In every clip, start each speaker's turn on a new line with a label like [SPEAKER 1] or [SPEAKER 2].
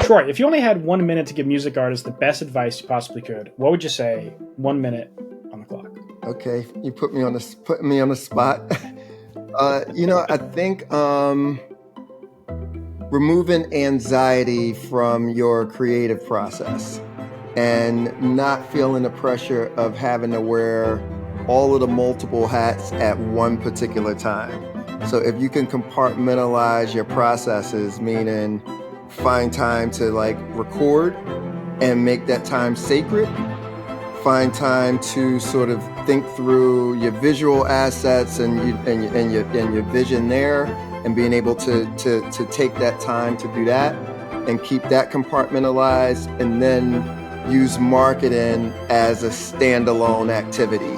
[SPEAKER 1] Troy, if you only had 1 minute to give music artists the best advice you possibly could, what would you say? 1 minute on the clock.
[SPEAKER 2] Okay, you putting me on the spot. I think removing anxiety from your creative process and not feeling the pressure of having to wear all of the multiple hats at one particular time. So if you can compartmentalize your processes, meaning find time to like record and make that time sacred, find time to sort of think through your visual assets and your vision there, and being able to take that time to do that and keep that compartmentalized, and then use marketing as a standalone activity.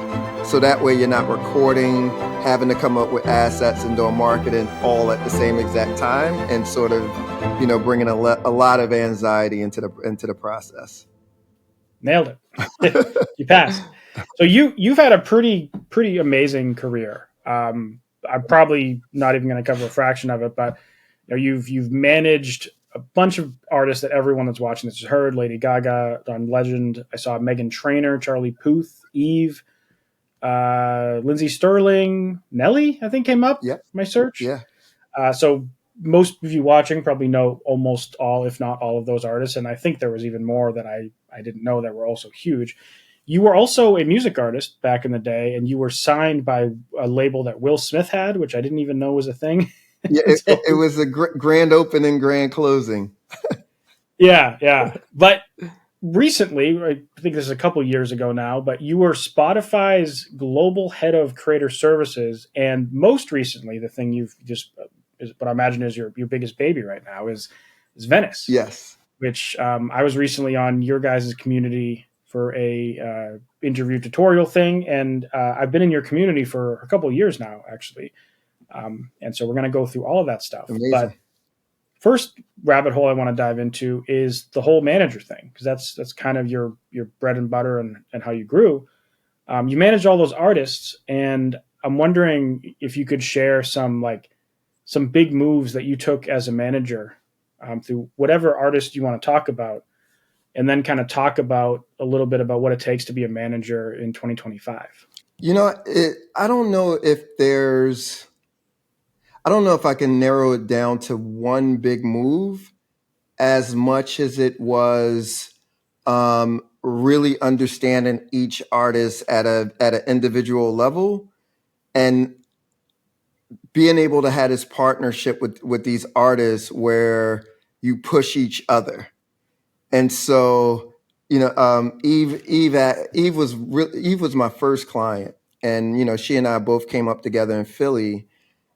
[SPEAKER 2] So that way you're not recording, having to come up with assets and doing marketing all at the same exact time, and sort of, bringing a lot of anxiety into the process.
[SPEAKER 1] Nailed it. You passed. So you've had a pretty amazing career. I'm probably not even going to cover a fraction of it, but you've managed a bunch of artists that everyone that's watching this has heard. Lady Gaga, Don Legend. I saw Meghan Trainor, Charlie Puth, Eve, Lindsey Sterling, Nelly, I think came up.
[SPEAKER 2] Yep.
[SPEAKER 1] My search.
[SPEAKER 2] Yeah.
[SPEAKER 1] So most of you watching probably know almost all, if not all, of those artists, and I think there was even more that I didn't know that were also huge. You were also a music artist back in the day, and you were signed by a label that Will Smith had, which I didn't even know was a thing.
[SPEAKER 2] Yeah, it was a grand opening, grand closing.
[SPEAKER 1] Yeah. But recently, I think this is a couple years ago now, but you were Spotify's global head of creator services, and most recently, the thing you've just is what I imagine is your biggest baby right now is Venice.
[SPEAKER 2] Yes.
[SPEAKER 1] Which I was recently on your guys' community for a interview tutorial thing, and I've been in your community for a couple of years now, actually. And so we're going to go through all of that stuff.
[SPEAKER 2] Amazing.
[SPEAKER 1] But first rabbit hole I want to dive into is the whole manager thing, because that's kind of your bread and butter and how you grew. You managed all those artists, and I'm wondering if you could share some big moves that you took as a manager through whatever artist you want to talk about, and then kind of talk about a little bit about what it takes to be a manager in 2025.
[SPEAKER 2] I don't know if I can narrow it down to one big move, as much as it was really understanding each artist at an individual level, and being able to have this partnership with these artists where you push each other. And so, Eve was my first client, and she and I both came up together in Philly.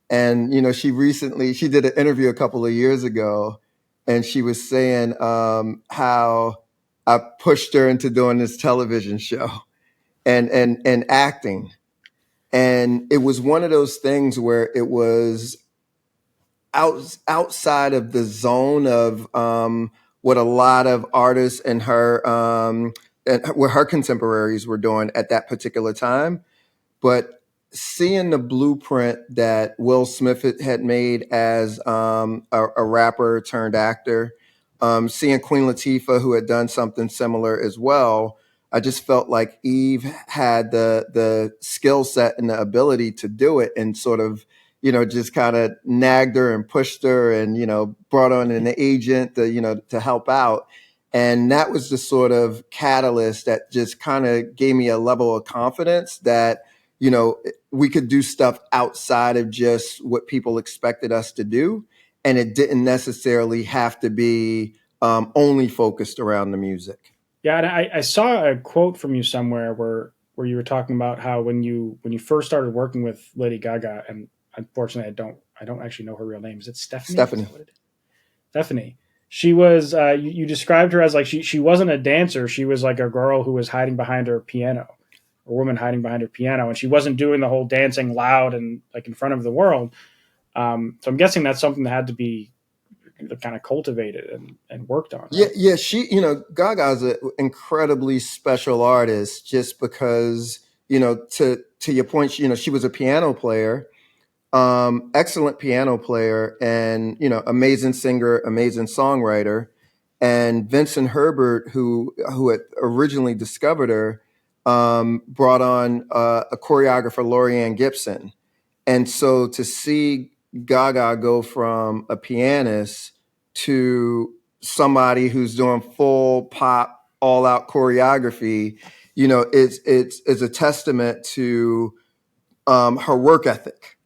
[SPEAKER 2] And she did an interview a couple of years ago, and she was saying how I pushed her into doing this television show and acting. And it was one of those things where it was outside of the zone of what a lot of artists and what her contemporaries were doing at that particular time. But seeing the blueprint that Will Smith had made as a rapper turned actor, seeing Queen Latifah, who had done something similar as well, I just felt like Eve had the skill set and the ability to do it, and sort of, just kind of nagged her and pushed her, and, brought on an agent to help out. And that was the sort of catalyst that just kind of gave me a level of confidence that, we could do stuff outside of just what people expected us to do. And it didn't necessarily have to be only focused around the music.
[SPEAKER 1] Yeah, and I saw a quote from you somewhere where you were talking about how when you first started working with Lady Gaga, and unfortunately I don't actually know her real name. Is it Stephanie?
[SPEAKER 2] Stephanie.
[SPEAKER 1] Is that what it is? Stephanie. She was you described her as like she wasn't a dancer. She was like a girl who was hiding behind her piano, a woman hiding behind her piano, and she wasn't doing the whole dancing loud and like in front of the world. So I'm guessing that's something that had to be kind of cultivated and worked on. Right?
[SPEAKER 2] Yeah. She, Gaga's an incredibly special artist, just because, to your point, she was a piano player, excellent piano player, and, amazing singer, amazing songwriter. And Vincent Herbert, who had originally discovered her, brought on a choreographer, Lorianne Gibson. And so to see Gaga go from a pianist to somebody who's doing full pop, all out choreography, it's a testament to her work ethic.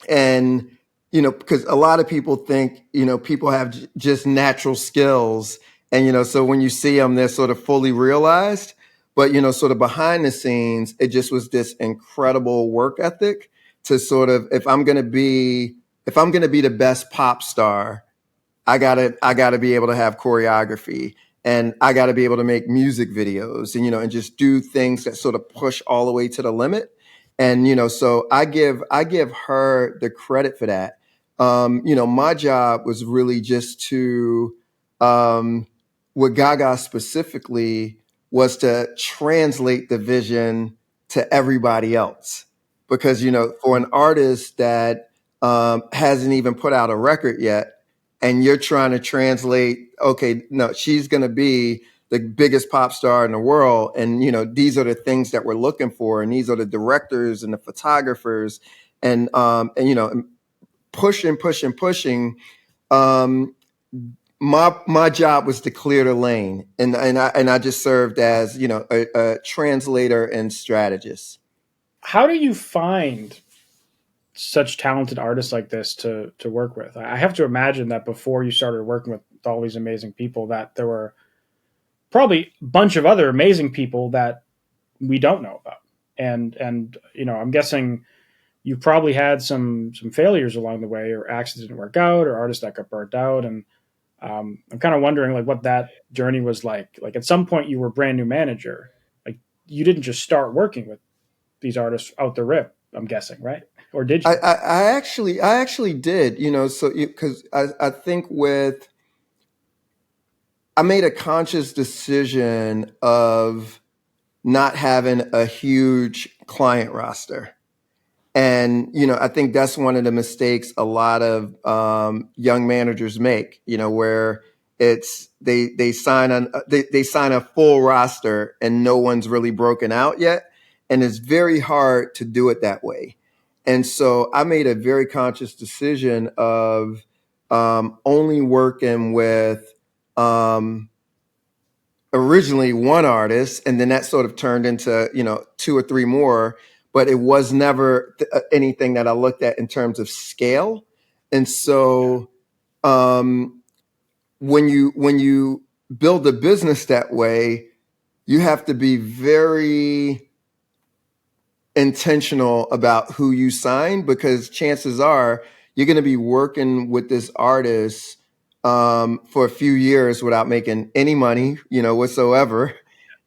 [SPEAKER 2] And because a lot of people think people have just natural skills, and so when you see them, they're sort of fully realized. But sort of behind the scenes, it just was this incredible work ethic to sort of, if I'm gonna be the best pop star, I gotta be able to have choreography, and I gotta be able to make music videos, and just do things that sort of push all the way to the limit. And so I give her the credit for that. My job was really just to, um, with Gaga specifically, was to translate the vision to everybody else. Because for an artist that hasn't even put out a record yet, and you're trying to translate, okay, no, she's going to be the biggest pop star in the world, and these are the things that we're looking for, and these are the directors and the photographers, and pushing. um my job was to clear the lane, and I just served as a translator and strategist.
[SPEAKER 1] How do you find such talented artists like this to work with? I have to imagine that before you started working with all these amazing people, that there were probably a bunch of other amazing people that we don't know about. And I'm guessing you probably had some failures along the way, or acts that didn't work out, or artists that got burnt out. And I'm kind of wondering like what that journey was like. Like at some point you were a brand new manager. Like you didn't just start working with these artists out the rip. I'm guessing, right? Or did
[SPEAKER 2] I,
[SPEAKER 1] you?
[SPEAKER 2] I, I actually did, so because I think I made a conscious decision of not having a huge client roster. And I think that's one of the mistakes a lot of young managers make. Where it's they sign a full roster and no one's really broken out yet, and it's very hard to do it that way. And so I made a very conscious decision of only working with um, originally one artist, and then that sort of turned into two or three more, but it was never anything that I looked at in terms of scale. And
[SPEAKER 1] Yeah.
[SPEAKER 2] so when you build a business that way, you have to be very intentional about who you sign, because chances are you're going to be working with this artist for a few years without making any money, whatsoever.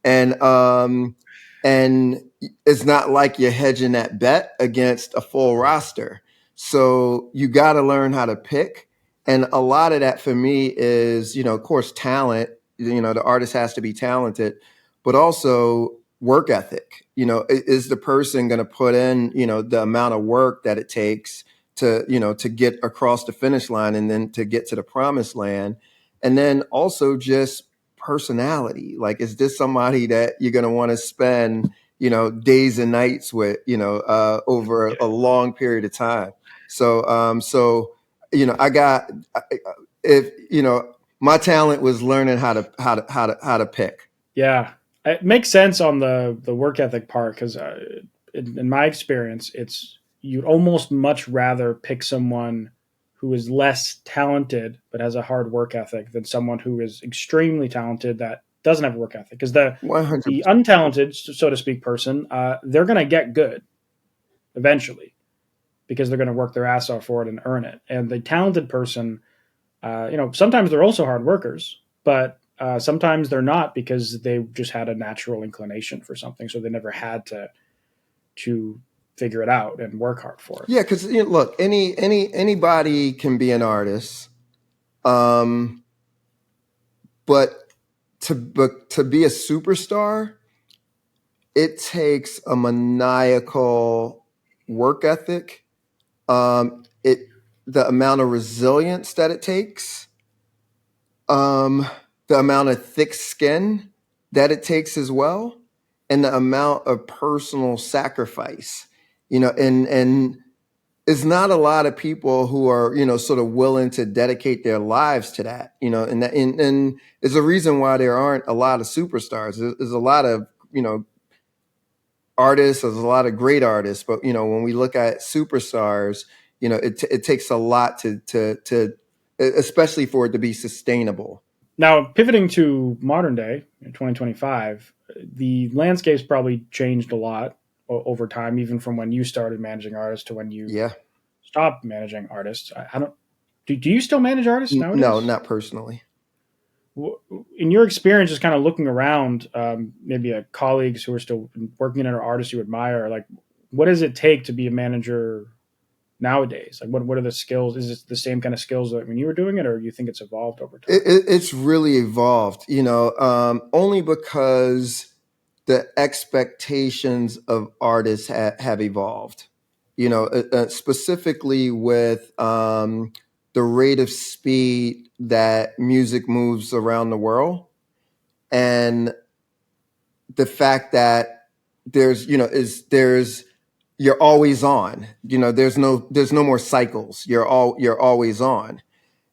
[SPEAKER 2] And um, and it's not like you're hedging that bet against a full roster. So you got to learn how to pick. And a lot of that for me is, of course, talent. The artist has to be talented, but also work ethic. Is the person going to put in, the amount of work that it takes to get across the finish line and then to get to the promised land? And then also just personality. Like, is this somebody that you're going to want to spend, days and nights with, over a long period of time? So I got, if, my talent was learning how to pick.
[SPEAKER 1] Yeah, it makes sense on the work ethic part because in my experience, it's you'd almost much rather pick someone who is less talented but has a hard work ethic than someone who is extremely talented that doesn't have a work ethic. Because the
[SPEAKER 2] 100%.
[SPEAKER 1] untalented, so to speak, person, they're going to get good eventually because they're going to work their ass off for it and earn it. And the talented person, sometimes they're also hard workers, but sometimes they're not because they just had a natural inclination for something, so they never had to figure it out and work hard for it.
[SPEAKER 2] Yeah, because look, anybody can be an artist, um, but to be a superstar, it takes a maniacal work ethic. It The amount of resilience that it takes. the amount of thick skin that it takes as well, and the amount of personal sacrifice, and it's not a lot of people who are, sort of willing to dedicate their lives to that, and is a reason why there aren't a lot of superstars. There's a lot of, artists, there's a lot of great artists, but, when we look at superstars, it takes a lot to, especially for it to be sustainable.
[SPEAKER 1] Now, pivoting to modern day, 2025, the landscape's probably changed a lot over time, even from when you started managing artists to when you
[SPEAKER 2] Yeah.
[SPEAKER 1] stopped managing artists. I don't. Do you still manage artists
[SPEAKER 2] No,
[SPEAKER 1] nowadays?
[SPEAKER 2] not personally.
[SPEAKER 1] In your experience, just kind of looking around, maybe colleagues who are still working in, or artists you admire, like, what does it take to be a manager nowadays? Like, what are the skills? Is it the same kind of skills that when you were doing it, or do you think it's evolved over time?
[SPEAKER 2] It's really evolved, only because the expectations of artists have evolved, specifically with the rate of speed that music moves around the world, and the fact that there's, there's, you're always on, there's no more cycles. You're always on.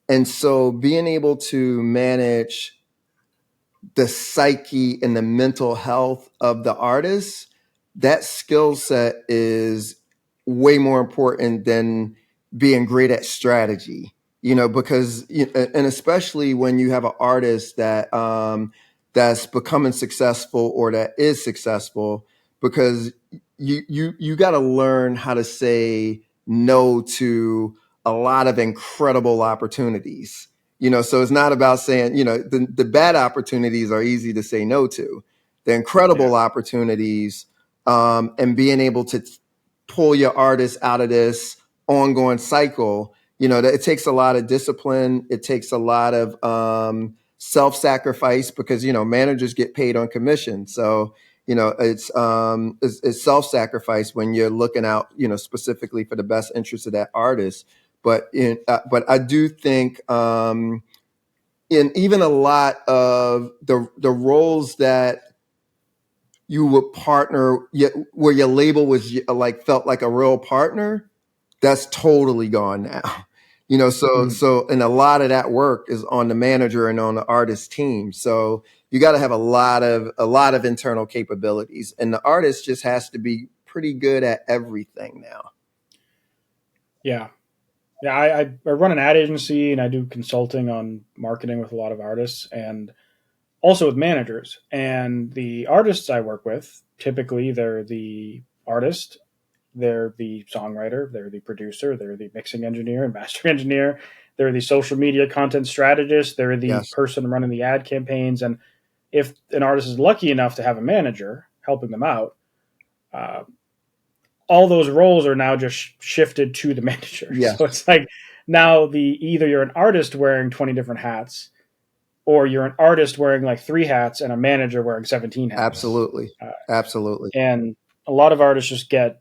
[SPEAKER 2] And so being able to manage the psyche and the mental health of the artist, that skill set is way more important than being great at strategy, because, and especially when you have an artist that's becoming successful or that is successful, because you got to learn how to say no to a lot of incredible opportunities. So it's not about saying, the bad opportunities are easy to say no to. The
[SPEAKER 1] Yeah,
[SPEAKER 2] incredible opportunities, and being able to pull your artist out of this ongoing cycle, that it takes a lot of discipline. It takes a lot of self-sacrifice, because, managers get paid on commission. So, it's self-sacrifice when you're looking out, specifically for the best interest of that artist. But I do think, in even a lot of the roles that you would partner, where your label was like felt like a real partner, that's totally gone now.
[SPEAKER 1] Mhm.
[SPEAKER 2] And a lot of that work is on the manager and on the artist team. So you got to have a lot of internal capabilities, and the artist just has to be pretty good at everything now.
[SPEAKER 1] Yeah, yeah. I run an ad agency and I do consulting on marketing with a lot of artists and also with managers. And the artists I work with, typically they're the artist, they're the songwriter, they're the producer, they're the mixing engineer and mastering engineer, they're the social media content strategist, they're the
[SPEAKER 2] Yes,
[SPEAKER 1] person running the ad campaigns. And if an artist is lucky enough to have a manager helping them out, uh, all those roles are now just shifted to the manager.
[SPEAKER 2] yes,
[SPEAKER 1] So it's like now either you're an artist wearing 20 different hats, or you're an artist wearing like three hats and a manager wearing 17 hats.
[SPEAKER 2] absolutely, absolutely.
[SPEAKER 1] And a lot of artists just get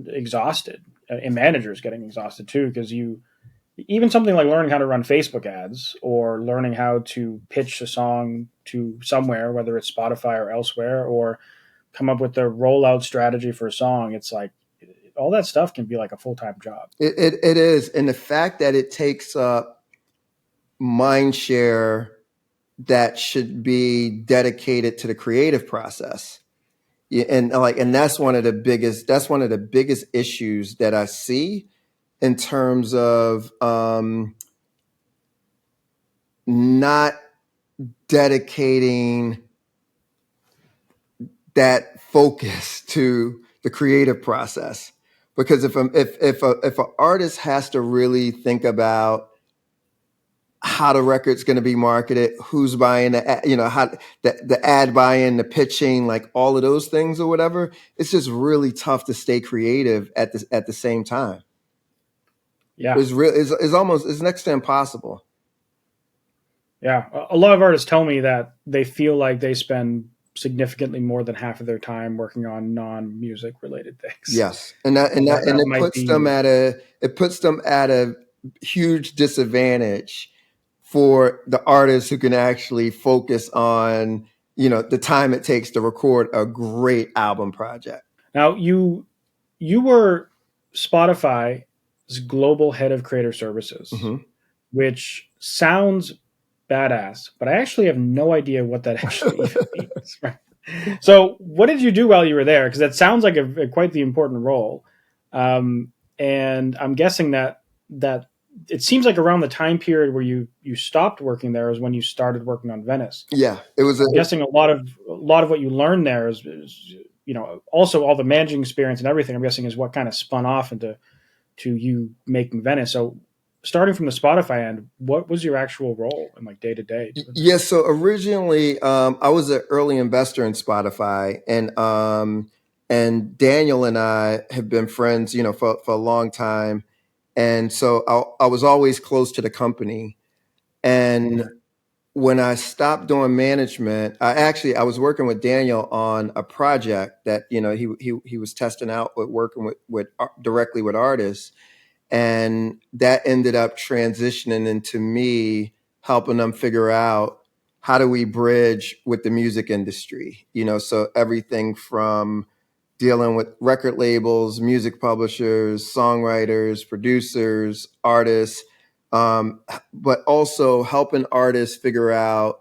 [SPEAKER 1] exhausted, and managers getting exhausted too, because you even something like learning how to run Facebook ads or learning how to pitch a song to somewhere, whether it's Spotify or elsewhere, or come up with the rollout strategy for a song. It's like all that stuff can be like a full time job.
[SPEAKER 2] It is, and the fact that it takes up mind share that should be dedicated to the creative process. Yeah, and that's one of the biggest issues that I see in terms of, not dedicating that focus to the creative process. Because if an artist has to really think about how the record's going to be marketed, who's buying how the ad buy-in, the pitching, like all of those things or whatever, it's just really tough to stay creative at the same time.
[SPEAKER 1] Yeah,
[SPEAKER 2] It's next to impossible.
[SPEAKER 1] yeah. A lot of artists tell me that they feel like they spend significantly more than half of their time working on non music related things.
[SPEAKER 2] Yes, and that and that and
[SPEAKER 1] That
[SPEAKER 2] it
[SPEAKER 1] might
[SPEAKER 2] puts them
[SPEAKER 1] be
[SPEAKER 2] at a huge disadvantage for the artists who can actually focus on, the time it takes to record a great album project.
[SPEAKER 1] Now you were Spotify's global head of creator services,
[SPEAKER 2] Hmm.
[SPEAKER 1] which sounds badass, but I actually have no idea what that actually even means. Right? So, what did you do while you were there? Because that sounds like quite the important role, and I'm guessing that it seems like around the time period where you stopped working there is when you started working on Venice.
[SPEAKER 2] Yeah, it was
[SPEAKER 1] I'm guessing a lot of what you learned there is also all the managing experience and everything. I'm guessing is what kind of spun off into to you making Venice. So, starting from the Spotify end, what was your actual role in like day to day doing that?
[SPEAKER 2] Yeah, so originally, I was an early investor in Spotify, and Daniel and I have been friends, for a long time, and so I was always close to the company. And
[SPEAKER 1] Mhm.
[SPEAKER 2] when I stopped doing management, I was working with Daniel on a project that he was testing out with working with directly with artists, and that ended up transitioning into me helping them figure out how do we bridge with the music industry, so everything from dealing with record labels, music publishers, songwriters, producers, artists, but also helping artists figure out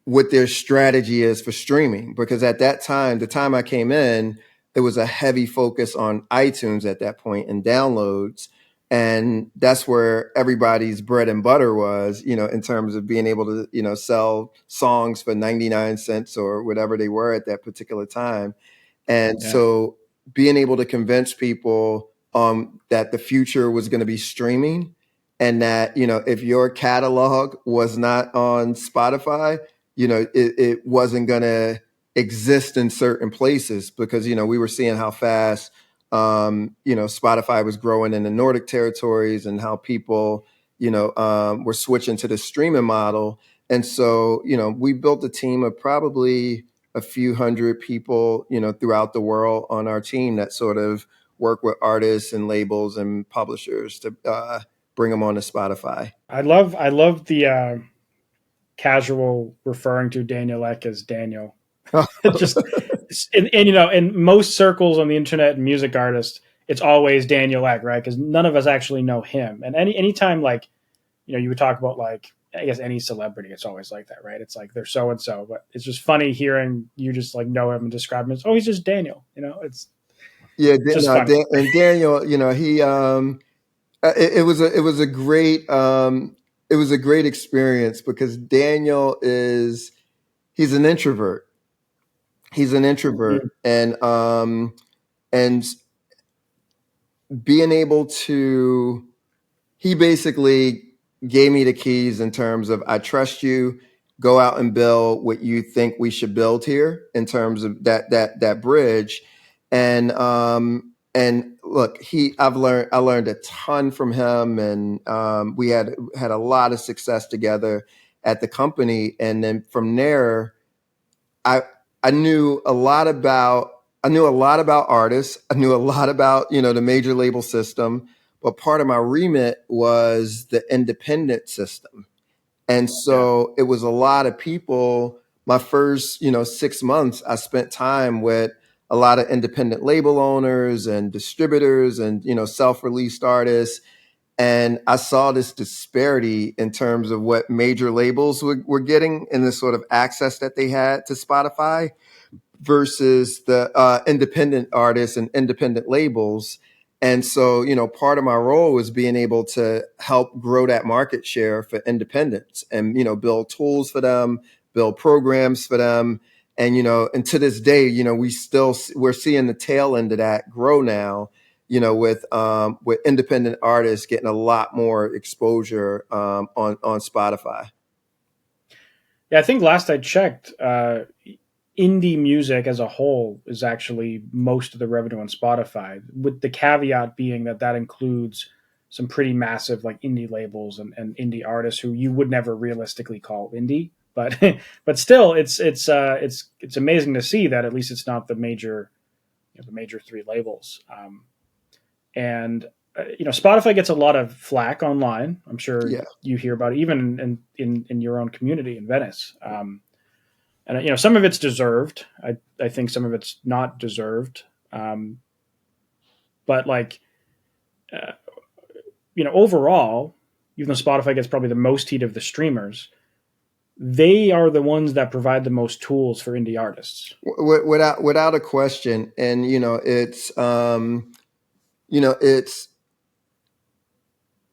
[SPEAKER 2] what their strategy is for streaming. Because at that time, the time I came in, there was a heavy focus on iTunes at that point and downloads. And that's where everybody's bread and butter was, in terms of being able to, sell songs for 99 cents or whatever they were at that particular time. And
[SPEAKER 1] Yeah.
[SPEAKER 2] so being able to convince people that the future was going to be streaming, and that, if your catalog was not on Spotify, it wasn't going to exist in certain places, because, we were seeing how fast, Spotify was growing in the Nordic territories, and how people, were switching to the streaming model. And so, we built a team of probably a few hundred people, throughout the world on our team that sort of work with artists and labels and publishers to bring them on to Spotify.
[SPEAKER 1] I love the casual referring to Daniel Ek as Daniel. It just and in most circles on the internet and music artists, it's always Daniel Ek, right? Because none of us actually know him. And anytime like you would talk about like I guess any celebrity, it's always like that, right? It's like they're so and so, but it's just funny hearing you just like know him and describe him as he's just Daniel.
[SPEAKER 2] Yeah,
[SPEAKER 1] It's just funny.
[SPEAKER 2] And Daniel, he it was a great it was a great experience, because Daniel is he's an introvert. He's an introvert,
[SPEAKER 1] Mm,
[SPEAKER 2] and being able to he basically gave me the keys in terms of, I trust you, go out and build what you think we should build here, in terms of that bridge. And look, I learned a ton from him, and we had a lot of success together at the company. And then from there, I I knew a lot about artists. I knew a lot about, the major label system, but part of my remit was the independent system. And
[SPEAKER 1] yeah.
[SPEAKER 2] so it was a lot of people. My first, 6 months, I spent time with a lot of independent label owners and distributors, and, self-released artists. And I saw this disparity in terms of what major labels were getting, and the sort of access that they had to Spotify, versus the independent artists and independent labels. And so, part of my role was being able to help grow that market share for independents, and, build tools for them, build programs for them. And, and to this day, we're seeing the tail end of that grow now, with independent artists getting a lot more exposure on Spotify.
[SPEAKER 1] Yeah, I think last I checked, indie music as a whole is actually most of the revenue on Spotify, with the caveat being that includes some pretty massive like indie labels and indie artists who you would never realistically call indie. But but still, it's amazing to see that at least it's not the major three labels. And Spotify gets a lot of flack online. I'm sure
[SPEAKER 2] Yeah.
[SPEAKER 1] you hear about it, even in your own community in Venice. And some of it's deserved. I think some of it's not deserved. Um, but like uh, overall, even though Spotify gets probably the most heat of the streamers, they are the ones that provide the most tools for indie artists.
[SPEAKER 2] Without a question. And it's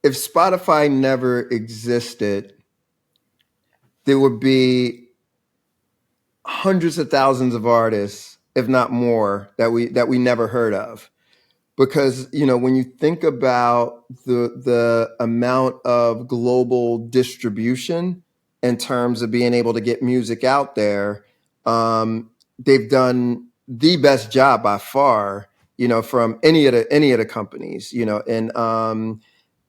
[SPEAKER 2] if Spotify never existed, there would be hundreds of thousands of artists, if not more, that we never heard of. Because when you think about the amount of global distribution in terms of being able to get music out there, they've done the best job by far. From any of the companies.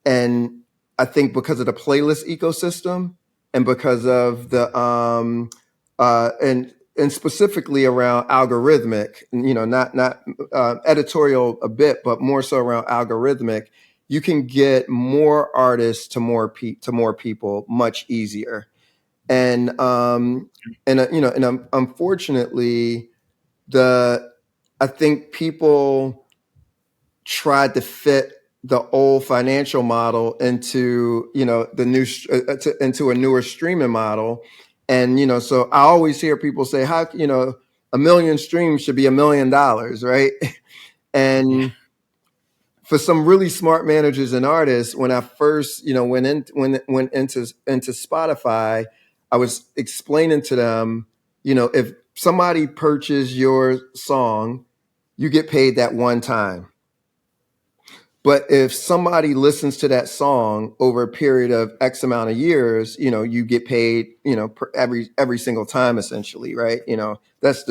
[SPEAKER 2] And I think because of the playlist ecosystem and because of the and specifically around algorithmic, not editorial a bit, but more so around algorithmic, you can get more artists to more people much easier. And unfortunately, the I think people tried to fit the old financial model into the into a newer streaming model. And so I always hear people say, how a million streams should be $1 million, right?
[SPEAKER 1] Yeah.
[SPEAKER 2] And for some really smart managers and artists, when I first went into Spotify, I was explaining to them, if somebody purchased your song, you get paid that one time. But if somebody listens to that song over a period of X amount of years, you get paid, every single time, essentially, right? That's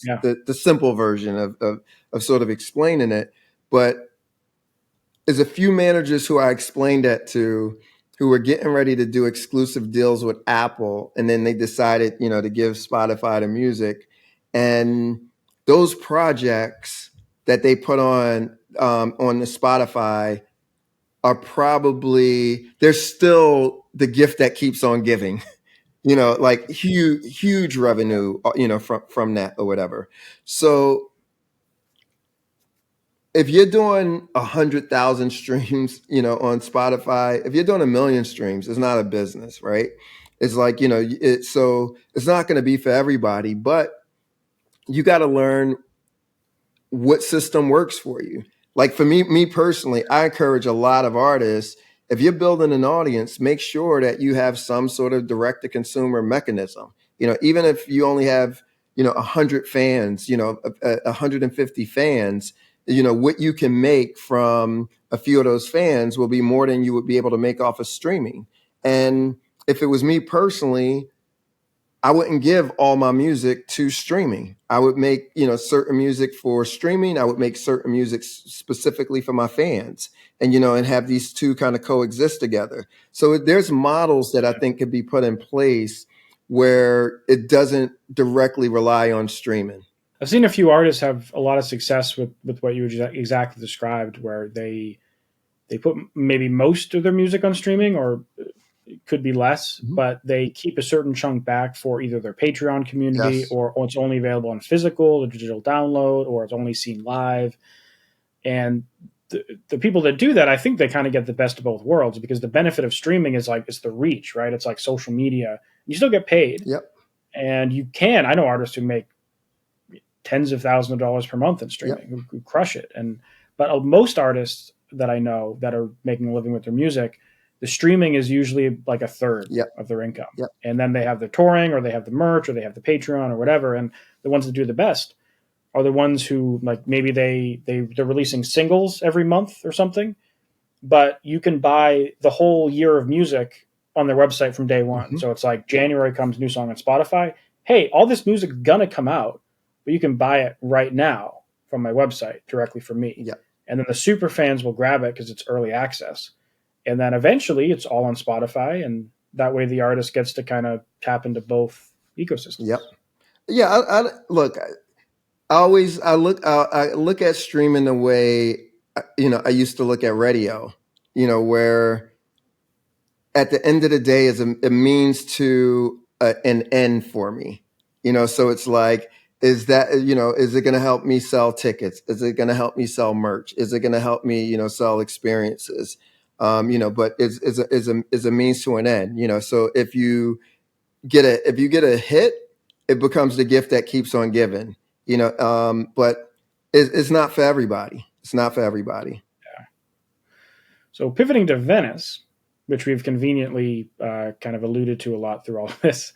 [SPEAKER 1] Yeah.
[SPEAKER 2] the simple version of sort of explaining it. But there's a few managers who I explained that to, who were getting ready to do exclusive deals with Apple, and then they decided, to give Spotify the music, and those projects that they put on the Spotify are probably, they're still the gift that keeps on giving. Like huge revenue, from that or whatever. So if you're doing 100,000 streams, on Spotify, if you're doing 1 million streams, it's not a business, right? It's like, so it's not going to be for everybody, but you got to learn what system works for you. Like for me personally, I encourage a lot of artists, if you're building an audience, make sure that you have some sort of direct to consumer mechanism. Even if you only have, 100 fans, 150 fans, what you can make from a few of those fans will be more than you would be able to make off of streaming. And if it was me personally, I wouldn't give all my music to streaming. I would make, certain music for streaming. I would make certain music specifically for my fans, and have these two kind of coexist together. So there's models that I think could be put in place where it doesn't directly rely on streaming.
[SPEAKER 1] I've seen a few artists have a lot of success with what you exactly described, where they put maybe most of their music on streaming, or it could be less,
[SPEAKER 2] Mhm.
[SPEAKER 1] but they keep a certain chunk back for either their Patreon community,
[SPEAKER 2] Yes.
[SPEAKER 1] or it's only available on physical, the digital download, or it's only seen live. And the people that do that, I think they kind of get the best of both worlds, because the benefit of streaming is like it's the reach, right? It's like social media. You still get paid,
[SPEAKER 2] Yep.
[SPEAKER 1] and you can. I know artists who make tens of thousands of dollars per month in
[SPEAKER 2] Yep.
[SPEAKER 1] streaming who crush it. And but most artists that I know that are making a living with their music, the streaming is usually like a third
[SPEAKER 2] Yep.
[SPEAKER 1] of their income.
[SPEAKER 2] Yep.
[SPEAKER 1] And then they have the touring, or they have the merch, or they have the Patreon, or whatever. And the ones that do the best are the ones who, like, maybe they're releasing singles every month or something, but you can buy the whole year of music on their website from day one.
[SPEAKER 2] Hmm.
[SPEAKER 1] So it's like January comes, new song on Spotify. Hey, all this music's gonna come out, but you can buy it right now from my website directly from me.
[SPEAKER 2] Yep.
[SPEAKER 1] And then the super fans will grab it because it's early access. And then eventually it's all on Spotify, and that way the artist gets to kind of tap into both
[SPEAKER 2] Yep.
[SPEAKER 1] ecosystems.
[SPEAKER 2] Yeah. I look. I look at streaming the way. I used to look at radio, where at the end of the day is a means to an end for me. So it's like, is that, is it going to help me sell tickets? Is it going to help me sell merch? Is it going to help me, sell experiences? But is a means to an end. So if you get a hit, it becomes the gift that keeps on giving. But it's not for everybody. It's not for everybody.
[SPEAKER 1] So pivoting to Venice, which we've conveniently kind of alluded to a lot through all of this,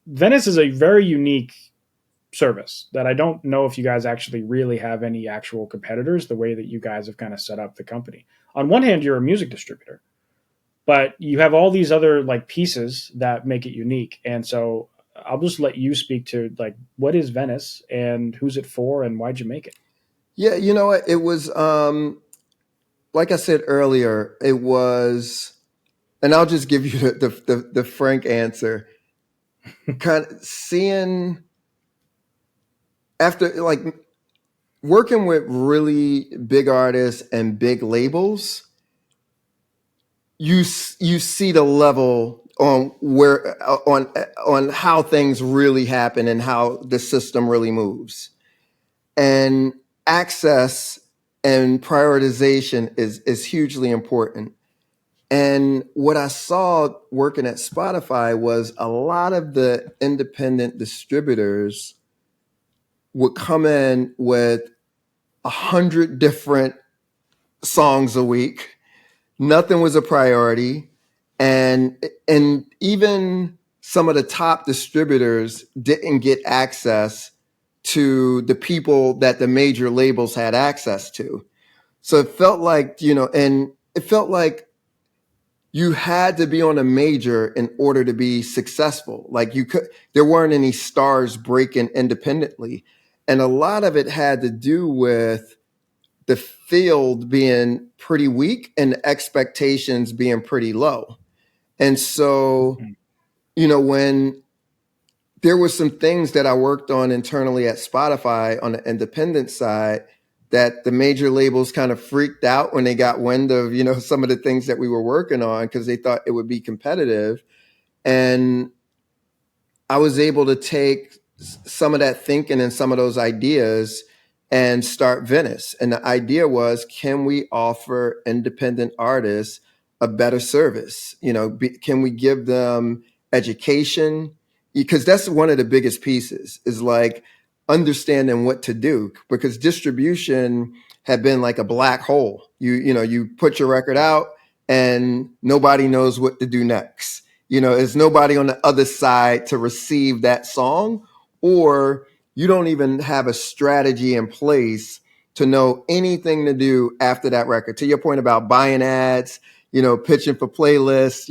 [SPEAKER 1] Venice is a very unique service that I don't know if you guys actually really have any actual competitors the way that you guys have kind of set up the company. On one hand, you're a music distributor, but you have all these other like pieces that make it unique. And so I'll just let you speak to like what is Venice and who's it for and why'd you make it?
[SPEAKER 2] Yeah, you know what? It was like I said earlier, it was, and I'll just give you the frank answer. Kind of seeing after like working with really big artists and big labels, you see the level on where on how things really happen and how the system really moves, and access and prioritization is hugely important. And what I saw working at Spotify was a lot of the independent distributors would come in with 100 different songs a week. Nothing was a priority. And even some of the top distributors didn't get access to the people that the major labels had access to. So it felt like, and it felt like you had to be on a major in order to be successful. Like there weren't any stars breaking independently. And a lot of it had to do with the field being pretty weak and expectations being pretty low. And so, when there were some things that I worked on internally at Spotify on the independent side that the major labels kind of freaked out when they got wind of, some of the things that we were working on because they thought it would be competitive. And I was able to take some of that thinking and some of those ideas and start Venice. And the idea was, can we offer independent artists a better service? Can we give them education? Because that's one of the biggest pieces is like understanding what to do because distribution had been like a black hole. You put your record out and nobody knows what to do next. There's nobody on the other side to receive that song, or you don't even have a strategy in place to know anything to do after that record. To your point about buying ads, pitching for playlists,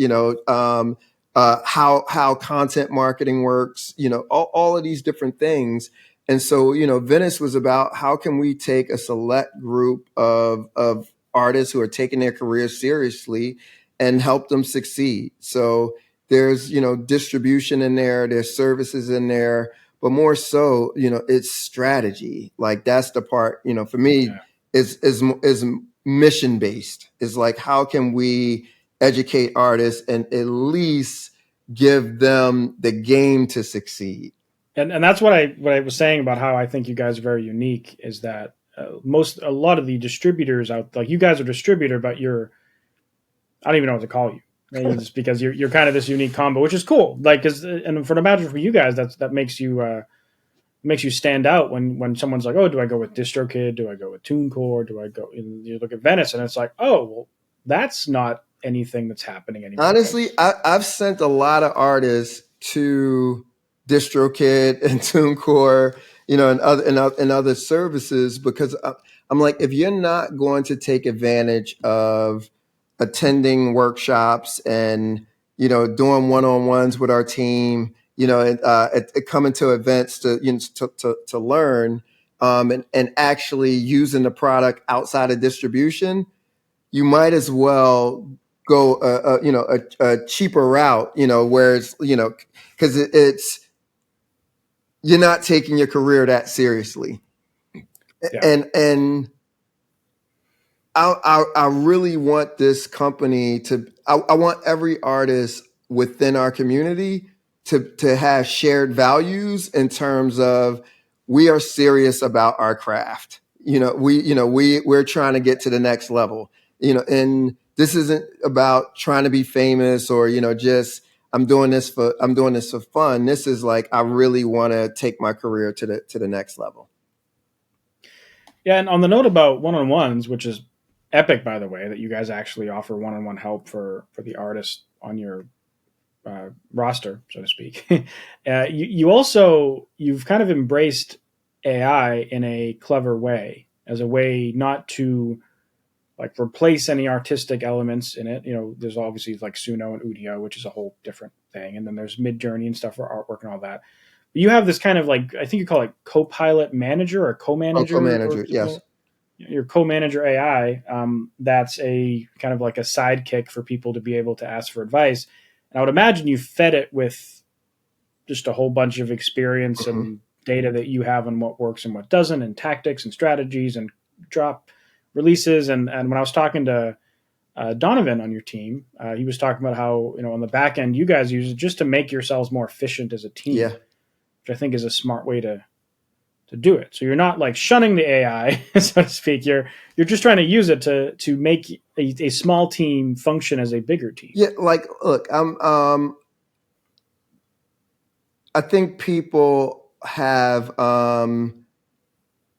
[SPEAKER 2] how content marketing works, all of these different things. And so, Venice was about how can we take a select group of artists who are taking their careers seriously and help them succeed. So there's, distribution in there, there's services in there, but more so, it's strategy. Like that's the part, for me
[SPEAKER 1] Yeah.
[SPEAKER 2] is mission based. Is like how can we educate artists and at least give them the game to succeed.
[SPEAKER 1] And that's what I was saying about how I think you guys are very unique is that a lot of the distributors out like you guys are a distributor, but I don't even know what to call you. Just because you're kind of this unique combo, which is cool. Like, and for imagine for you guys, that makes you stand out when someone's like, oh, do I go with DistroKid? Do I go with TuneCore? Do I go? And you look at Venice, and it's like, oh, well, that's not anything that's happening anywhere
[SPEAKER 2] Honestly,
[SPEAKER 1] else.
[SPEAKER 2] I've sent a lot of artists to DistroKid and TuneCore, and other services because I'm like, if you're not going to take advantage of attending workshops and doing one-on-ones with our team, and coming to events to learn, and actually using the product outside of distribution, you might as well go a cheaper route, where it's because it's you're not taking your career that seriously,
[SPEAKER 1] Yeah.
[SPEAKER 2] and I really want this company to. I want every artist within our community to have shared values in terms of we are serious about our craft. We're trying to get to the next level. And this isn't about trying to be famous or just I'm doing this for fun. This is like I really want to take my career to the next level.
[SPEAKER 1] Yeah, and on the note about one-on-ones, which is epic, by the way, that you guys actually offer one-on-one help for the artist on your roster, so to speak. You've kind of embraced AI in a clever way as a way not to like replace any artistic elements in it. There's obviously like Suno and Udio, which is a whole different thing, and then there's Mid Journey and stuff for artwork and all that. But you have this kind of like I think you call it co-pilot manager or
[SPEAKER 2] Oh,
[SPEAKER 1] co-manager or
[SPEAKER 2] co-manager,
[SPEAKER 1] something.
[SPEAKER 2] yes.
[SPEAKER 1] Your co-manager AI, that's a kind of like a sidekick for people to be able to ask for advice. And I would imagine you fed it with just a whole bunch of experience
[SPEAKER 2] Mm-hmm.
[SPEAKER 1] and data that you have on what works and what doesn't, and tactics and strategies and drop releases. And when I was talking to Donovan on your team, he was talking about how on the back end you guys use it just to make yourselves more efficient as a
[SPEAKER 2] Yeah.
[SPEAKER 1] team, which I think is a smart way to do it. So you're not like shunning the AI, so to speak. You're just trying to use it to make a small team function as a bigger team.
[SPEAKER 2] Yeah, like look, I think people have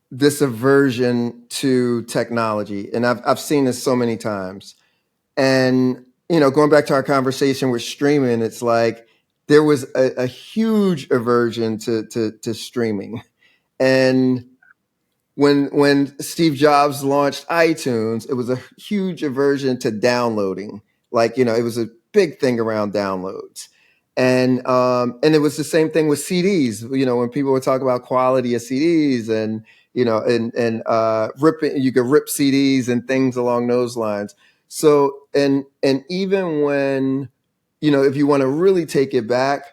[SPEAKER 2] this aversion to technology, and I've seen this so many times. And going back to our conversation with streaming, it's like there was a huge aversion to streaming, and when Steve Jobs launched iTunes, it was a huge aversion to downloading. Like it was a big thing around downloads, and it was the same thing with CDs. When people would talk about quality of CDs and ripping, you could rip CDs and things along those lines. So and even when if you want to really take it back,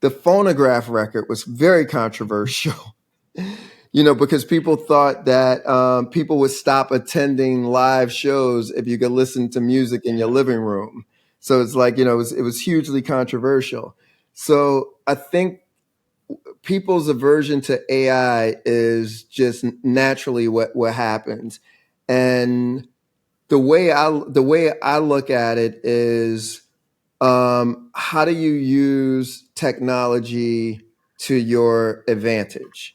[SPEAKER 2] the phonograph record was very controversial. Because people thought that people would stop attending live shows if you could listen to music in your living room. So it's like, it was hugely controversial. So I think people's aversion to AI is just naturally what happens. And the way I look at it is how do you use technology to your advantage?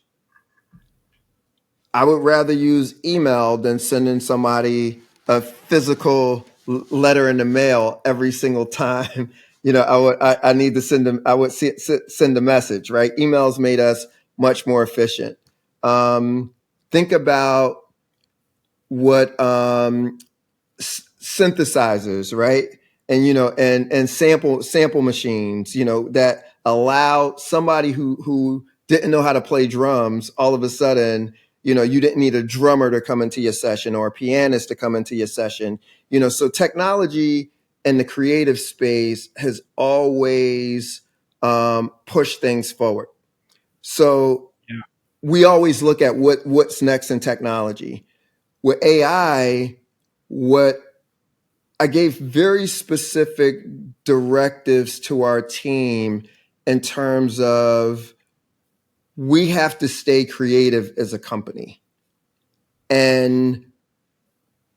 [SPEAKER 2] I would rather use email than sending somebody a physical letter in the mail every single time. I need to send them. I would send a message, right? Emails made us much more efficient. Think about what synthesizers, right? And and sample machines, that allow somebody who didn't know how to play drums, all of a sudden, you didn't need a drummer to come into your session or a pianist to come into your session. So technology in the creative space has always pushed things forward. So
[SPEAKER 1] Yeah.
[SPEAKER 2] we always look at what's next in technology. With AI, what I gave very specific directives to our team in terms of we have to stay creative as a company. And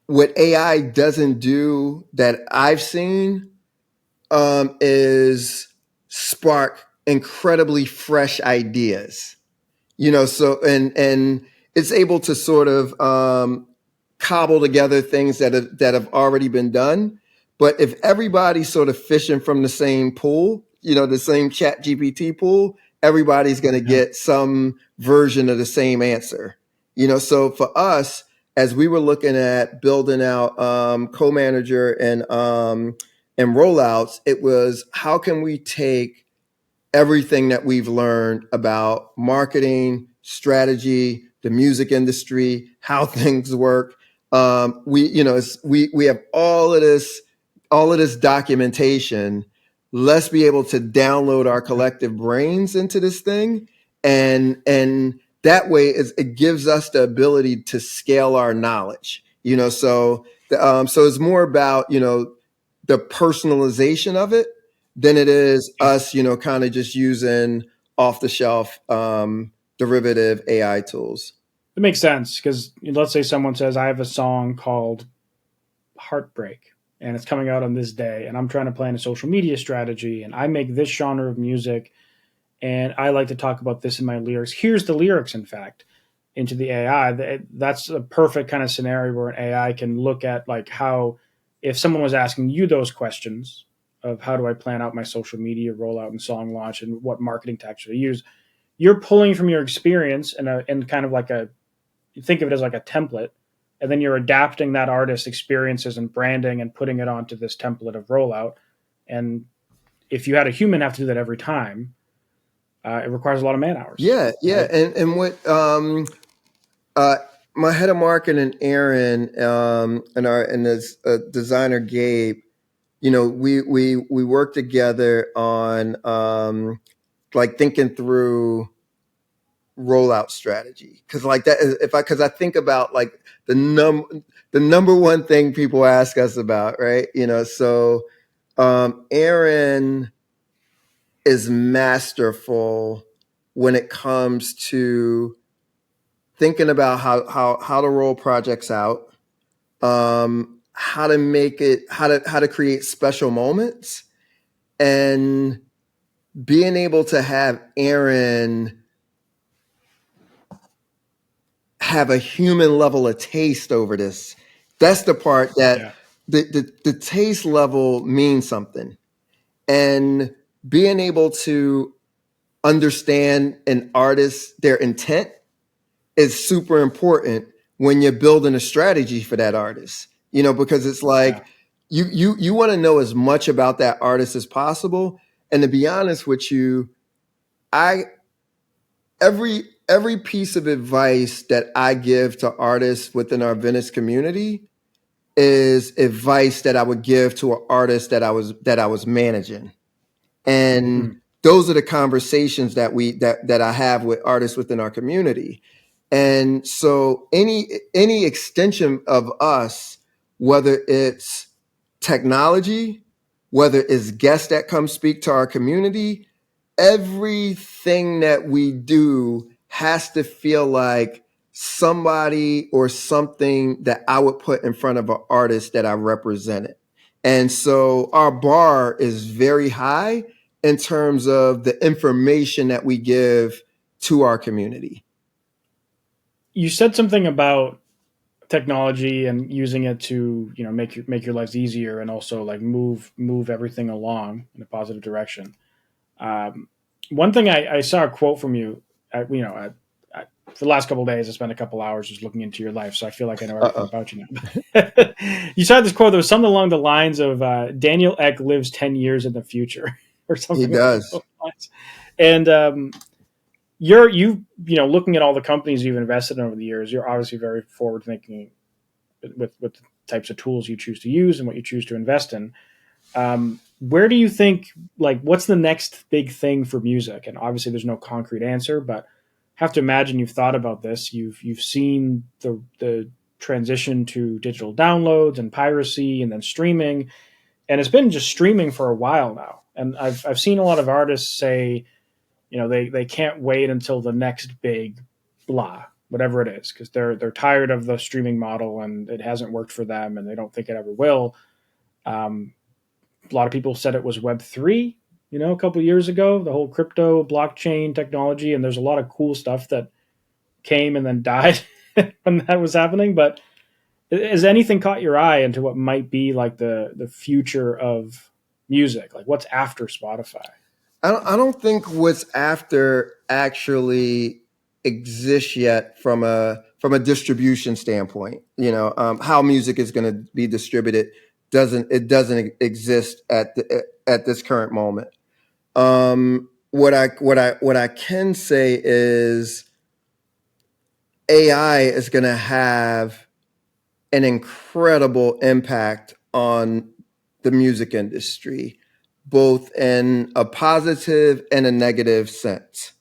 [SPEAKER 2] what AI doesn't do that I've seen is spark incredibly fresh ideas. So and it's able to sort of cobble together things that have already been done. But if everybody's sort of fishing from the same pool, the same chat GPT pool, everybody's going to
[SPEAKER 1] Yeah.
[SPEAKER 2] get some version of the same answer. So for us, as we were looking at building out co-manager and rollouts, it was how can we take everything that we've learned about marketing, strategy, the music industry, how things work. We have all of this documentation. Let's be able to download our collective brains into this thing, and that way it gives us the ability to scale our knowledge. So it's more about the personalization of it than it is us kind of just using off the shelf derivative AI tools.
[SPEAKER 1] It makes sense because let's say someone says, I have a song called Heartbreak and it's coming out on this day, and I'm trying to plan a social media strategy, and I make this genre of music, and I like to talk about this in my lyrics. Here's the lyrics, in fact, into the AI. That's a perfect kind of scenario where an AI can look at like how, if someone was asking you those questions of how do I plan out my social media rollout and song launch and what marketing tactics should I use, you're pulling from your experience and kind of like you think of it as like a template, and then you're adapting that artist's experiences and branding and putting it onto this template of rollout. And if you had a human have to do that every time, it requires a lot of man hours.
[SPEAKER 2] Yeah, yeah,
[SPEAKER 1] Right?
[SPEAKER 2] and what uh, my head of marketing, Aaron, and this designer Gabe, we work together on like thinking through rollout strategy, because like that is because I think about like the number one thing people ask us about, right? So Aaron is masterful when it comes to thinking about how to roll projects out, how to make it, how to create special moments, and being able to have Aaron have a human level of taste over this. That's the part that
[SPEAKER 1] Yeah.
[SPEAKER 2] the taste level means something. And being able to understand an artist, their intent, is super important when you're building a strategy for that artist. Because it's
[SPEAKER 1] Yeah.
[SPEAKER 2] like you want to know as much about that artist as possible. And to be honest with you, I every piece of advice that I give to artists within our Venice community is advice that I would give to an artist that I was managing. And
[SPEAKER 1] Hmm.
[SPEAKER 2] those are the conversations that I have with artists within our community. And so any extension of us, whether it's technology, whether it's guests that come speak to our community, everything that we do has to feel like somebody or something that I would put in front of an artist that I represented. And so our bar is very high in terms of the information that we give to our community.
[SPEAKER 1] You said something about technology and using it to make your lives easier and also like move everything along in a positive direction. Um, One thing I saw a quote from you. For the last couple of days, I spent a couple hours just looking into your life, so I feel like I know everything
[SPEAKER 2] Uh-uh.
[SPEAKER 1] about you now. You saw this quote that was something along the lines of Daniel Eck lives 10 years in the future, or
[SPEAKER 2] He
[SPEAKER 1] something along
[SPEAKER 2] does.
[SPEAKER 1] those lines. And you looking at all the companies you've invested in over the years, you're obviously very forward thinking with the types of tools you choose to use and what you choose to invest in. Where do you think, like, what's the next big thing for music? And obviously, there's no concrete answer, but have to imagine you've thought about this. You've seen the transition to digital downloads and piracy, and then streaming, and it's been just streaming for a while now. And I've seen a lot of artists say, they can't wait until the next big blah, whatever it is, because they're tired of the streaming model and it hasn't worked for them, and they don't think it ever will. Um, a lot of people said it was Web3, a couple of years ago, the whole crypto blockchain technology. And there's a lot of cool stuff that came and then died when that was happening. But has anything caught your eye into what might be like the future of music? Like what's after Spotify?
[SPEAKER 2] I don't think what's after actually exists yet from a distribution standpoint. How music is going to be distributed doesn't exist at this current moment. What I can say is AI is going to have an incredible impact on the music industry, both in a positive and a negative sense.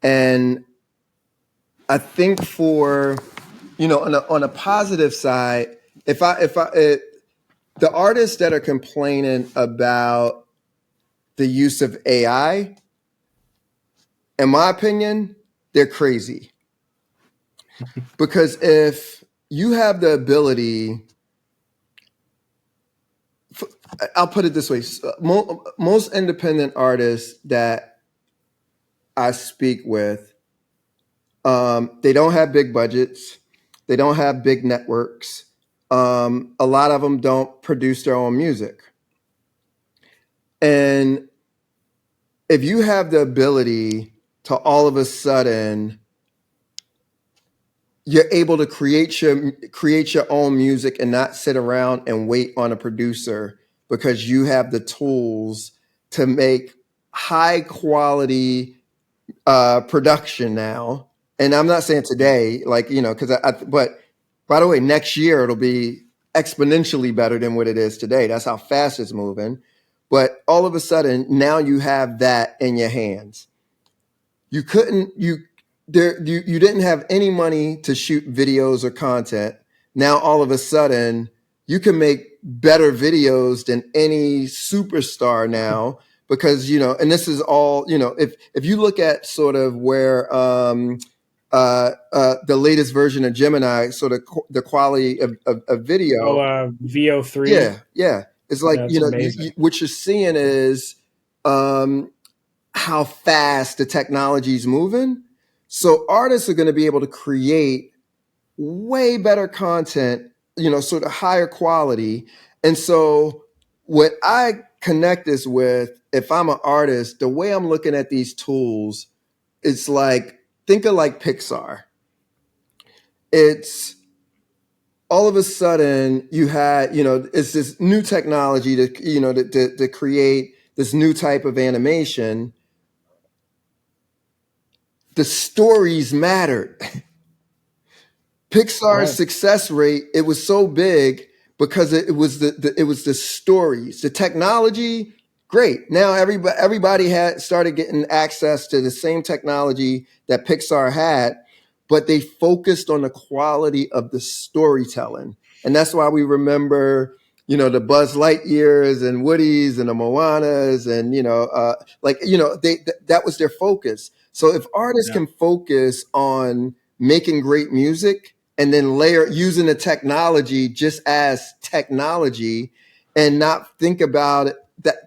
[SPEAKER 2] And I think for on a positive side, the artists that are complaining about the use of AI, in my opinion, they're crazy. Because if you have the ability, I'll put it this way: most independent artists that I speak with, they don't have big budgets, they don't have big networks. A lot of them don't produce their own music, and if you have the ability to all of a sudden you're able to create your own music and not sit around and wait on a producer because you have the tools to make high quality production now. And I'm not saying today, like, because but by the way, next year it'll be exponentially better than what it is today. That's how fast it's moving. But all of a sudden, now you have that in your hands. You couldn't, you didn't have any money to shoot videos or content. Now all of a sudden, you can make better videos than any superstar now because and this is all if you look at sort of where the latest version of Gemini, sort of the quality of video.
[SPEAKER 1] VO3.
[SPEAKER 2] Yeah, it's like
[SPEAKER 1] That's amazing.
[SPEAKER 2] what you're seeing is um, how fast the technology is moving. So artists are going to be able to create way better content, sort of higher quality. And so what I connect this with, if I'm an artist, the way I'm looking at these tools, it's like, think of like Pixar. It's all of a sudden you had, it's this new technology to create this new type of animation. The stories mattered. Pixar's
[SPEAKER 1] Right.
[SPEAKER 2] success rate, it was so big because it was it was the stories. The technology, great. Now everybody had started getting access to the same technology that Pixar had, but they focused on the quality of the storytelling. And that's why we remember, the Buzz Lightyears and Woodies and the Moanas and that was their focus. So if artists
[SPEAKER 1] Yeah.
[SPEAKER 2] can focus on making great music and then layer using the technology just as technology and not think about it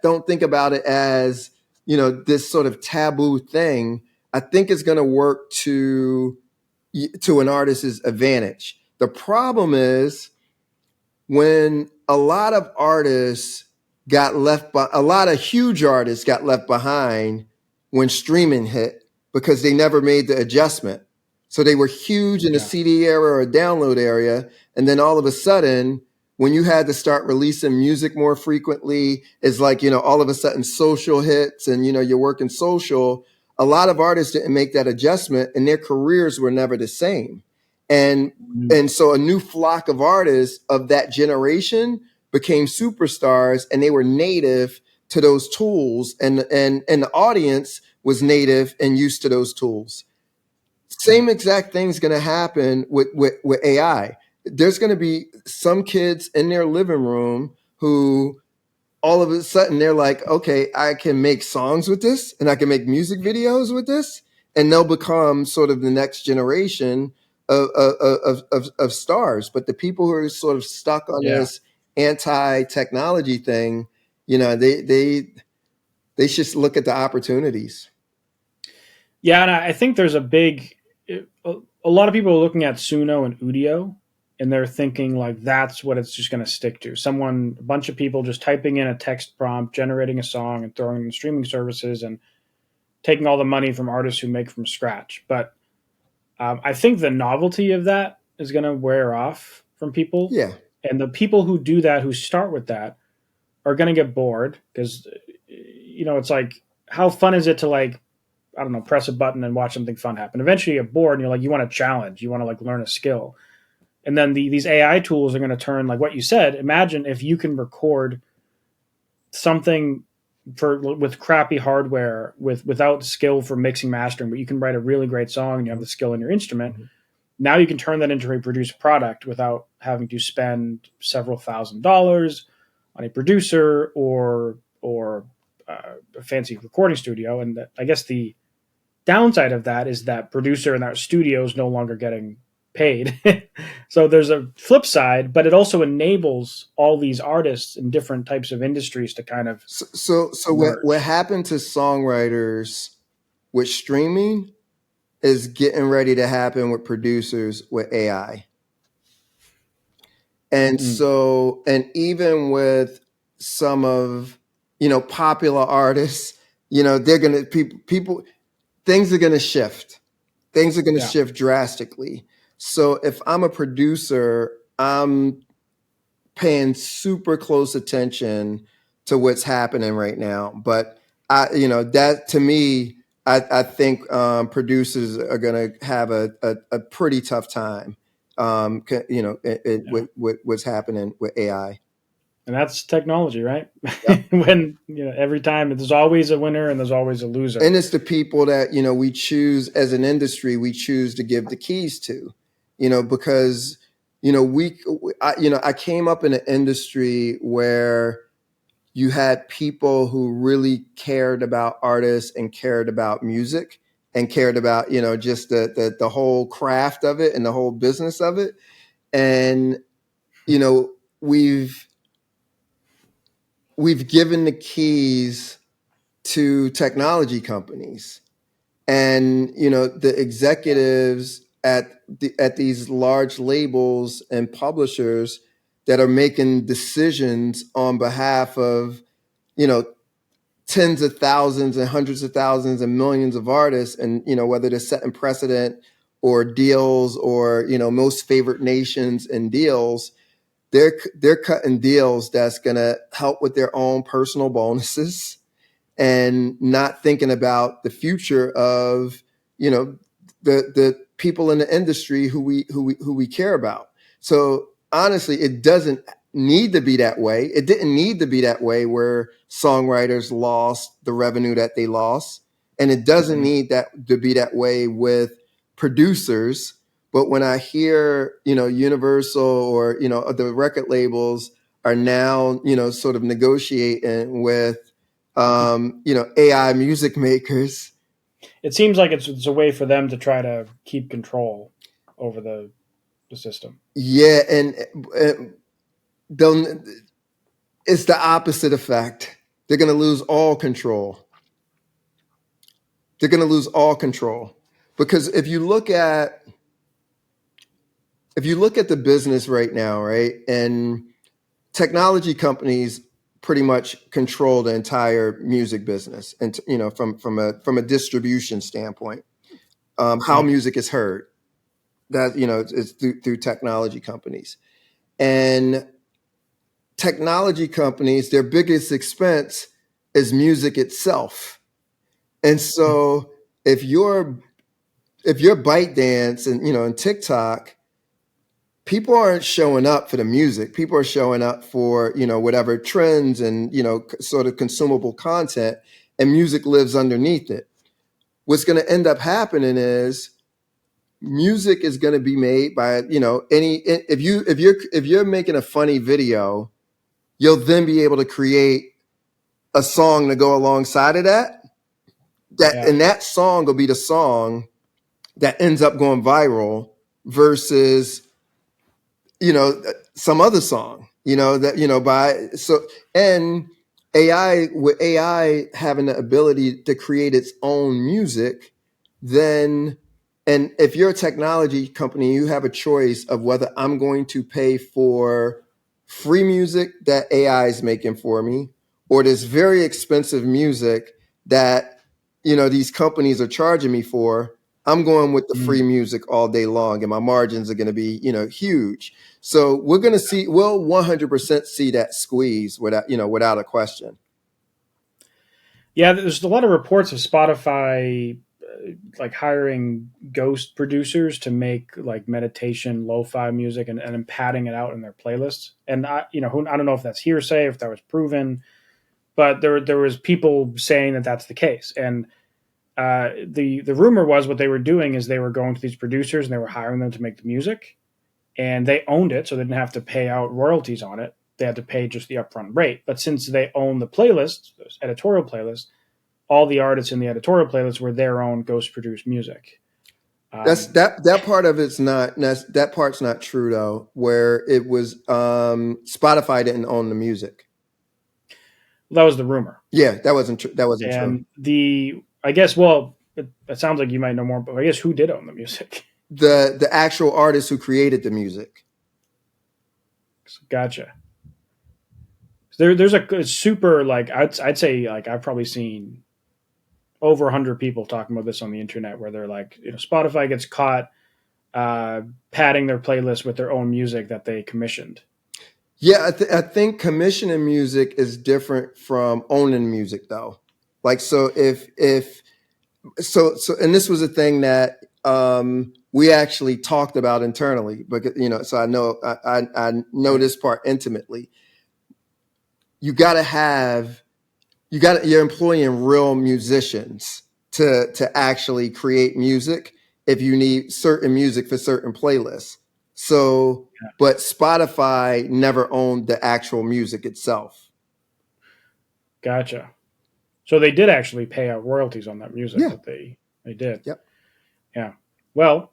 [SPEAKER 2] don't think about it as this sort of taboo thing, I think it's going to work to an artist's advantage. The problem is when a lot of artists a lot of huge artists got left behind when streaming hit because they never made the adjustment. So they were huge in the
[SPEAKER 1] Yeah.
[SPEAKER 2] CD era or download area. And then all of a sudden, when you had to start releasing music more frequently, it's like, all of a sudden social hits and, you're working social. A lot of artists didn't make that adjustment and their careers were never the same. And
[SPEAKER 1] Mhm.
[SPEAKER 2] and so a new flock of artists of that generation became superstars and they were native to those tools and the audience was native and used to those tools.
[SPEAKER 1] Yeah.
[SPEAKER 2] Same exact thing's going to happen with AI. There's going to be some kids in their living room who all of a sudden they're like, okay, I can make songs with this and I can make music videos with this. And they'll become sort of the next generation of stars. But the people who are sort of stuck on
[SPEAKER 1] Yeah.
[SPEAKER 2] this anti-technology thing, they should look at the opportunities.
[SPEAKER 1] Yeah, and I think there's a lot of people are looking at Suno and Udio, and they're thinking like that's what it's just going to stick to. A bunch of people just typing in a text prompt, generating a song, and throwing it in streaming services, and taking all the money from artists who make from scratch. But I think the novelty of that is going to wear off from people,
[SPEAKER 2] Yeah.
[SPEAKER 1] and the people who do that, who start with that, are going to get bored because it's like how fun is it to like I don't know, press a button and watch something fun happen. Eventually, you get bored and you're like, you want a challenge, you want to like learn a skill, and then these AI tools are going to turn like what you said. Imagine if you can record something with crappy hardware, without skill for mixing mastering, but you can write a really great song and you have the skill in your instrument. Now you can turn that into a produced product without having to spend several $1,000s on a producer or a fancy recording studio. And I guess the downside of that is that producer and that studio is no longer getting paid. So there's a flip side, but it also enables all these artists in different types of industries to kind of
[SPEAKER 2] So what
[SPEAKER 1] merge.
[SPEAKER 2] happened to songwriters with streaming is getting ready to happen with producers with AI. And
[SPEAKER 1] Mm,
[SPEAKER 2] so, and even with some of, popular artists, they're going to, people, things are going to shift. Things are going to
[SPEAKER 1] yeah.
[SPEAKER 2] shift drastically. So if I'm a producer, I'm paying super close attention to what's happening right now. But that to me, I think producers are going to have a pretty tough time.
[SPEAKER 1] Yeah.
[SPEAKER 2] With what's happening with AI.
[SPEAKER 1] And that's technology, right?
[SPEAKER 2] Yep.
[SPEAKER 1] When every time there's always a winner and there's always a loser.
[SPEAKER 2] And it's the people that we choose as an industry. We choose to give the keys to, because I came up in an industry where you had people who really cared about artists and cared about music and cared about just the whole craft of it and the whole business of it. And you know we've we've given the keys to technology companies, and the executives at these large labels and publishers that are making decisions on behalf of you know tens of thousands and hundreds of thousands and millions of artists, and whether they're setting precedent or deals or most favored nations and deals. They're cutting deals that's going to help with their own personal bonuses and not thinking about the future of the people in the industry who we care about. So honestly, it doesn't need to be that way. It didn't need to be that way where songwriters lost the revenue that they lost, and it doesn't
[SPEAKER 1] Mhm.
[SPEAKER 2] need that to be that way with producers. But when I hear Universal or the record labels are now sort of negotiating with AI music makers.
[SPEAKER 1] It seems like it's a way for them to try to keep control over the system.
[SPEAKER 2] Yeah, and they'll, it's the opposite effect. They're going to lose all control. They're going to lose all control because if you look at the business right now, right, and technology companies pretty much control the entire music business, and from a distribution standpoint, how
[SPEAKER 1] Yep.
[SPEAKER 2] music is heard. That it's through technology companies. And technology companies, their biggest expense is music itself. And so if you're ByteDance and TikTok, people aren't showing up for the music. People are showing up for whatever trends and sort of consumable content, and music lives underneath it. What's going to end up happening is music is going to be made by any if you're making a funny video, you'll then be able to create a song to go alongside of that
[SPEAKER 1] Yeah.
[SPEAKER 2] and that song will be the song that ends up going viral versus some other song that by so and AI having the ability to create its own music, then and if you're a technology company, you have a choice of whether I'm going to pay for free music that AI is making for me or this very expensive music that these companies are charging me for. I'm going with the free
[SPEAKER 1] Mm.
[SPEAKER 2] music all day long, and my margins are going to be huge. So we'll 100% see that squeeze without a question.
[SPEAKER 1] Yeah, there's a lot of reports of Spotify like hiring ghost producers to make like meditation lo-fi music and then padding it out in their playlists. And I don't know if that's hearsay, if that was proven, but there was people saying that that's the case. And The rumor was what they were doing is they were going to these producers and they were hiring them to make the music, and they owned it, so they didn't have to pay out royalties on it. They had to pay just the upfront rate. But since they own the playlist, editorial playlist, all the artists in the editorial playlist were their own ghost produced music.
[SPEAKER 2] That part of it's not that part's not true though. Where it was Spotify didn't own the music.
[SPEAKER 1] That was the rumor.
[SPEAKER 2] Yeah, that wasn't true. That wasn't true.
[SPEAKER 1] And I guess, well, it sounds like you might know more, but I guess who did own the music?
[SPEAKER 2] The actual artist who created the music.
[SPEAKER 1] Gotcha. There's a super, like, I'd say, like, I've probably seen over 100 people talking about this on the internet where they're like, Spotify gets caught padding their playlist with their own music that they commissioned.
[SPEAKER 2] Yeah, I think commissioning music is different from owning music, though. Like, so if so, and this was a thing that we actually talked about internally, because so I know this part intimately. You're employing real musicians to actually create music if you need certain music for certain playlists. So, but Spotify never owned the actual music itself.
[SPEAKER 1] Gotcha. So they did actually pay out royalties on that music that they did.
[SPEAKER 2] Yep.
[SPEAKER 1] Yeah. Well,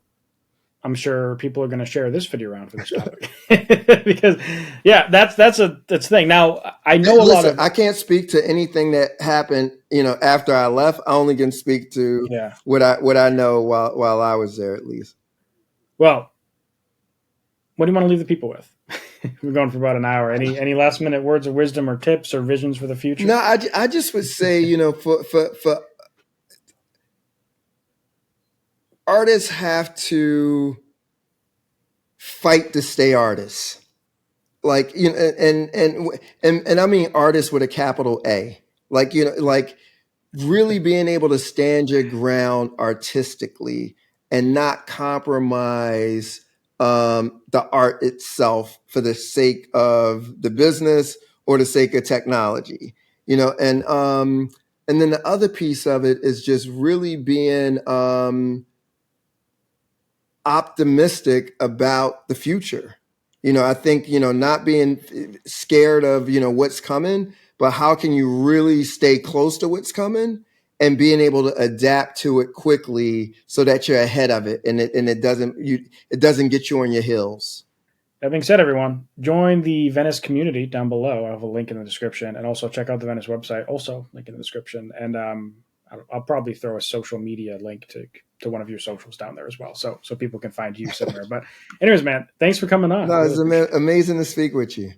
[SPEAKER 1] I'm sure people are going to share this video around for this topic because, yeah, that's the thing. Now, I know
[SPEAKER 2] I can't speak to anything that happened, after I left. I only can speak to what I know while I was there, at least.
[SPEAKER 1] Well, what do you want to leave the people with? We're going for about an hour. Any last minute words of wisdom or tips or visions for the future?
[SPEAKER 2] No, I just would say, for artists have to fight to stay artists. Like, and I mean artists with a capital A. Like, like really being able to stand your ground artistically and not compromise the art itself for the sake of the business or the sake of technology, and then the other piece of it is just really being optimistic about the future. I think, not being scared of, what's coming, but how can you really stay close to what's coming and being able to adapt to it quickly so that you're ahead of it and it doesn't get you on your heels.
[SPEAKER 1] That being said, everyone, join the Venice community down below. I have a link in the description, and also check out the Venice website, also link in the description. And I'll probably throw a social media link to one of your socials down there as well, so people can find you somewhere. But anyways, man, thanks for coming on.
[SPEAKER 2] No, it's amazing to speak with you.